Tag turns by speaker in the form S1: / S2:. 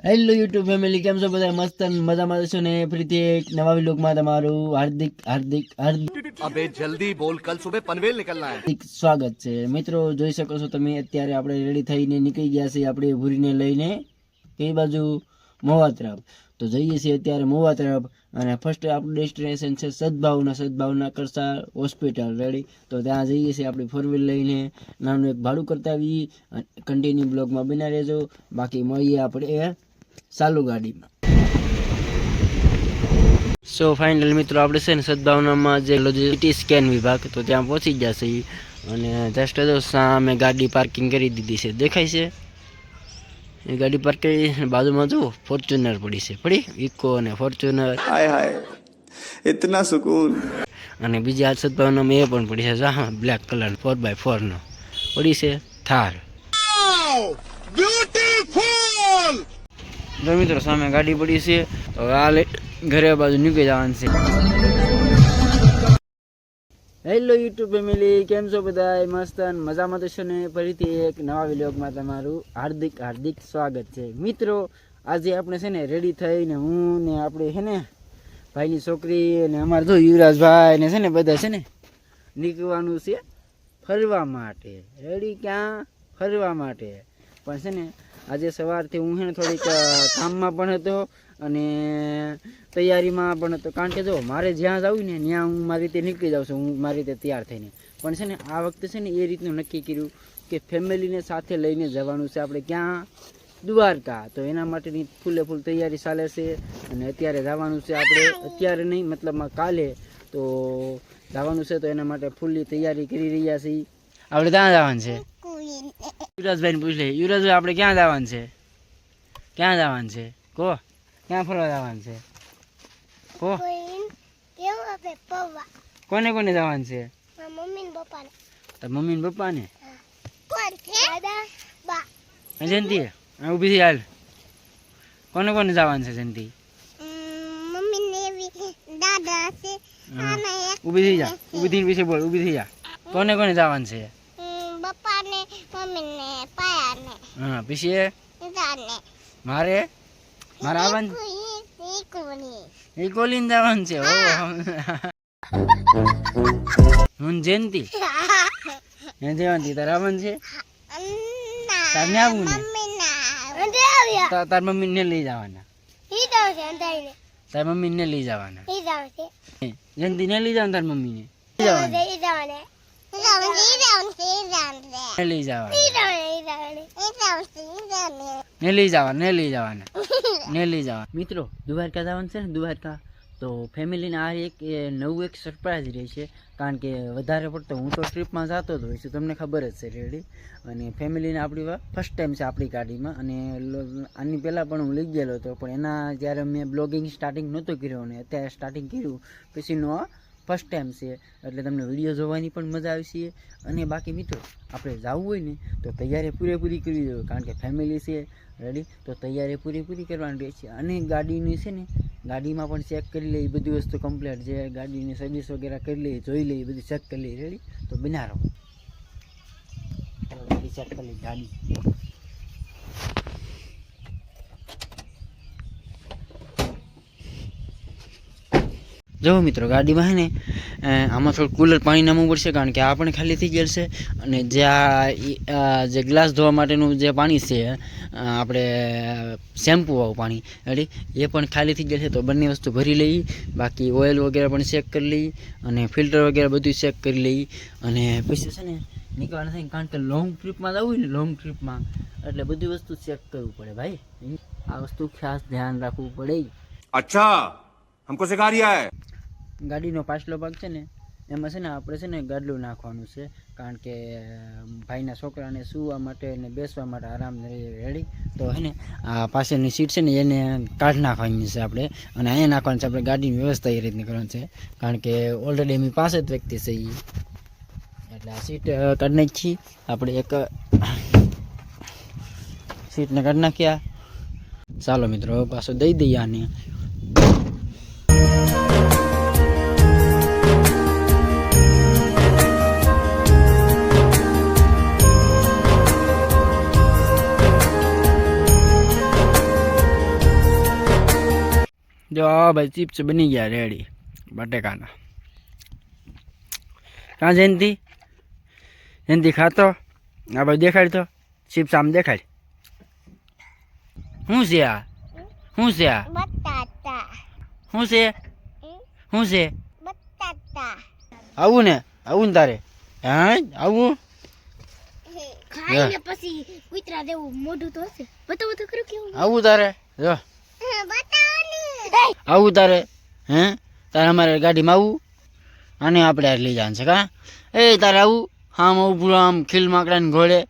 S1: Hello YouTube family, કેમ છો બધા? મસ્ત મજામાં છો ને? ફરીથી એક નવા વ્લોગમાં તમારું હાર્દિક હાર્દિક હાર્દિક
S2: अबे जल्दी बोल, कल सुबह पनवेल निकलना है।
S1: સ્વાગત છે મિત્રો। જોઈ શકો છો તમે, અત્યારે આપણે રેડી થઈને નીકળી ગયા છીએ આપણી ભૂરીને લઈને કઈ બાજુ? મહુવા તરફ। તો જઈએ છીએ અત્યારે મહુવા તરફ, અને ફર્સ્ટ આપણું ડેસ્ટિનેશન છે સદભાવના કરતા હોસ્પિટલ રેડી। તો ત્યાં જઈએ છીએ આપણી ફોર વ્હીલ લઈને, નાનું એક ભાડું કરતા આવીએ, કન્ટિન્યુ બ્લોગમાં બના રહેજો। બાકી મળીએ આપણે ચાલુ ગાડીમાં। સો ફાઇનલ મિત્રો, આપણે છે ને સદભાવનામાં જે સિટી સ્કેન વિભાગ, તો ત્યાં પહોંચી ગયા છે। અને જસ્ટ તો સામે ગાડી પાર્કિંગ કરી દીધી છે, દેખાય છે એ ગાડી પાર્ક કરી। બાજુમાં જો ફોર્ચ્યુનર પડી છે, પડી ઇકો અને ફોર્ચ્યુનર,
S3: हाय हाय इतना सुकून।
S1: અને બીજી આ સદભાવનામાં એ પણ પડી છે, હા બ્લેક કલર 4x4 નો પડી છે થાર। જો મિત્રો સામે ગાડી પડી છે, તો આ ઘરે બાજુ નીકળી જવાનું છે। હેલો યુટ્યુબ ફેમિલી, કેમ છો બધા? મસ્ત મજામાં તો છો ને? ફરીથી એક નવા વિડીયોમાં તમારું હાર્દિક હાર્દિક સ્વાગત છે મિત્રો। આજે આપણે છે ને રેડી થઈને, હું ને આપણે છે ને ભાઈની છોકરી અને અમારે જો યુવરાજભાઈ ને છે ને બધા છે ને નીકળવાનું છે ફરવા માટે। રેડી? ક્યાં? ફરવા માટે। પણ છે ને આજે સવારથી હું છે ને થોડીક કામમાં પણ હતો અને તૈયારીમાં પણ હતો, કારણ કે જો મારે જ્યાં જવું ને ત્યાં હું મારી રીતે નીકળી જાઉં છું, હું મારી રીતે તૈયાર થઈને। પણ છે ને આ વખતે છે ને એ રીતનું નક્કી કર્યું કે ફેમિલીને સાથે લઈને જવાનું છે આપણે, ક્યાં? દ્વારકા। તો એના માટેની ફૂલે ફૂલ તૈયારી ચાલે છે, અને અત્યારે જવાનું છે આપણે, અત્યારે નહીં મતલબમાં કાલે તો જવાનું છે। તો એના માટે ફૂલ્લી તૈયારી કરી રહ્યા છીએ। આપણે ક્યાં જવાનું છે? યુવરાજભાઈને પૂછ લે। યુવરાજભાઈ, આપણે ક્યાં જવાનું છે? ક્યાં જવાનું છે? કહો, ક્યાં ફરવા જવાનું છે? કહો, કોને કોને જવાનું છે? તાર મમ્મી ને પપ્પા ને? જયંતિ ઊભી થઈ હાલ, કોને કોને જવાનું છે જયંતિ? ઊભી થઈ જા, ઊભી થઈને પીછે બોલ, ઊભી થઈ જા। કોને કોને જવાનું છે? હા પીછે મારે આવવાનું, એ કોલીને જવાનું છે। હું જયંતિ તારે આવવાનું છે? તાર ને આવવું ને? તાર મમ્મી ને લઈ જવાના? તાર મમ્મી ને લઈ જવાના? જયંતિ ને લઈ જવાના? તાર મમ્મી ને લઈ જવાના મિત્રો। દ્વારકા જવાનું છે ને, દ્વારકા। તો ફેમિલીને આ એક નવું એક સરપ્રાઈઝ રહે છે, કારણ કે વધારે પડતો હું તો ટ્રીપમાં જતો જ હોય છું, તમને ખબર જ છે રેડી। અને ફેમિલીને આપણી ફર્સ્ટ ટાઈમ છે આપણી ગાડીમાં, અને આની પહેલાં પણ હું લઈ ગયેલો હતો, પણ એના જ્યારે મેં બ્લોગિંગ સ્ટાર્ટિંગ નહોતું કર્યું અને અત્યારે સ્ટાર્ટિંગ કર્યું પછીનો આ ફર્સ્ટ ટાઈમ છે, એટલે તમને વિડીયો જોવાની પણ મજા આવશે। અને બાકી મિત્રો, આપણે જવું હોય ને તો તૈયારી પૂરેપૂરી કરવી જોઈએ, કારણ કે ફેમિલી છે રેડી। તો તૈયારી પૂરેપૂરી કરવાની રહે છે, અને ગાડીની છે ને ગાડીમાં પણ ચેક કરી લઈએ બધી વસ્તુ કમ્પ્લીટ, જે ગાડીની સર્વિસ વગેરે કરી લઈએ, જોઈ લઈએ, બધી ચેક કરી લઈએ રેડી। તો બના રહો, ચાલો ગાડી ચેક કરી લઈએ ગાડી। જો મિત્રો ગાડીમાં છે ને આમાં થોડું કુલર પાણી નામવું પડશે, કારણ કે આ પણ ખાલી થઈ ગયેલ છે, અને જે ગ્લાસ ધોવા માટેનું જે પાણી છે આપણે શેમ્પૂ વાળું પાણી રેડી, એ પણ ખાલી થઈ ગયેલ છે। તો બંને વસ્તુ ભરી લઈ, બાકી ઓઇલ વગેરે પણ ચેક કરી લઈ, અને ફિલ્ટર વગેરે બધું ચેક કરી લઈ, અને પછી છે ને નીકળવાના થાય, કારણ કે લોંગ ટ્રીપમાં જવું હોય ને, લોંગ ટ્રીપમાં એટલે બધી વસ્તુ ચેક કરવું પડે ભાઈ, આ વસ્તુ ખાસ ધ્યાન રાખવું પડે।
S2: अच्छा, हमको सिखा रिया है।
S1: ગાડીનો પાછલો ભાગ છે ને એમાં છે ને આપણે છે ને ગાડલું નાખવાનું છે, કારણ કે ભાઈના છોકરાને સૂવા માટે અને બેસવા માટે આરામ રેડી। તો હે ને આ પાછળની સીટ છે ને એને કાઢી નાખવાની છે આપણે, અને અહીંયા નાખવાની છે આપણે, ગાડીની વ્યવસ્થા એ રીતની કરવાની છે, કારણ કે ઓલરેડી એમની પાસે જ વ્યક્તિ છે એટલે આ સીટ કાઢી નાખી આપણે, એક સીટને કાઢી નાખ્યા। ચાલો મિત્રો પાછો દઈ દઈએ આને। જો હા ભાઈ ચિપ્સ બની ગયા રેડી બટેકાના. કાં જયંતિ જયંતિ ખાતો આ ભાઈ દેખાડ તો ચિપ્સ આમ દેખાડ. શું છે આ શું છે આ
S4: બટાટા
S1: શું છે શું છે
S4: બટાટા
S1: આવું ને આવું ને તારે હા આવું
S4: ખાઈને પછી કૂતરા જેવું મોઢું તો હશે. બતાવો તો ખરું કેવું
S1: આવું તારે જો
S4: બતાવો ને.
S1: આવું તારે હે તારે અમારે ગાડીમાં આવું અને આપણે આ લઈ જવાનું છે કા એ તારે આવું આમ આવું પૂરું આમ ખીલ માકડાને ઘોડે